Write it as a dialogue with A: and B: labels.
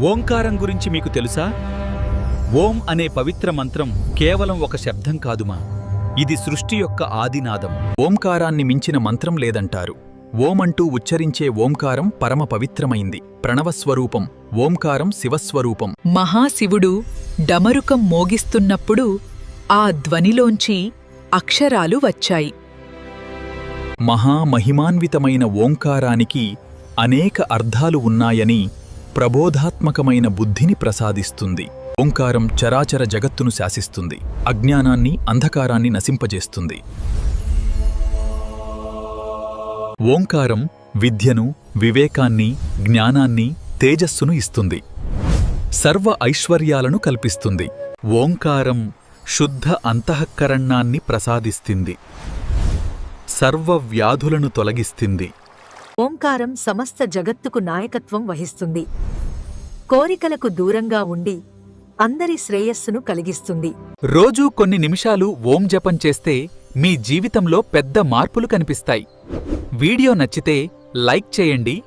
A: ఓంకారం గురించి మీకు తెలుసా? ఓం అనే పవిత్ర మంత్రం కేవలం ఒక శబ్దం కాదుమా, ఇది సృష్టి యొక్క ఆదినాదం.
B: ఓంకారాన్ని మించిన మంత్రం లేదంటారు. ఓమంటూ ఉచ్చరించే ఓంకారం పరమ పవిత్రమైంది. ప్రణవస్వరూపం. ఓంకారం శివస్వరూపం.
C: మహాశివుడు డమరుకం మోగిస్తున్నప్పుడు ఆ ధ్వనిలోంచి అక్షరాలు వచ్చాయి.
B: మహామహిమాన్వితమైన ఓంకారానికి అనేక అర్థాలు ఉన్నాయని ప్రబోధాత్మకమైన బుద్ధిని ప్రసాదిస్తుంది. ఓంకారం చరాచర జగత్తును శాసిస్తుంది. అజ్ఞానాన్ని, అంధకారాన్ని నశింపజేస్తుంది. ఓంకారం విద్యను, వివేకాన్ని, జ్ఞానాన్ని, తేజస్సును ఇస్తుంది. సర్వ ఐశ్వర్యాలను కల్పిస్తుంది. ఓంకారం శుద్ధ అంతఃకరణాన్ని ప్రసాదిస్తుంది. సర్వ వ్యాధులను తొలగిస్తుంది.
D: ఓంకారం సమస్త జగత్తుకు నాయకత్వం వహిస్తుంది. కోరికలకు దూరంగా ఉండి అందరి శ్రేయస్సును కలిగిస్తుంది.
A: రోజూ కొన్ని నిమిషాలు ఓం జపం చేస్తే మీ జీవితంలో పెద్ద మార్పులు కనిపిస్తాయి. వీడియో నచ్చితే లైక్ చేయండి,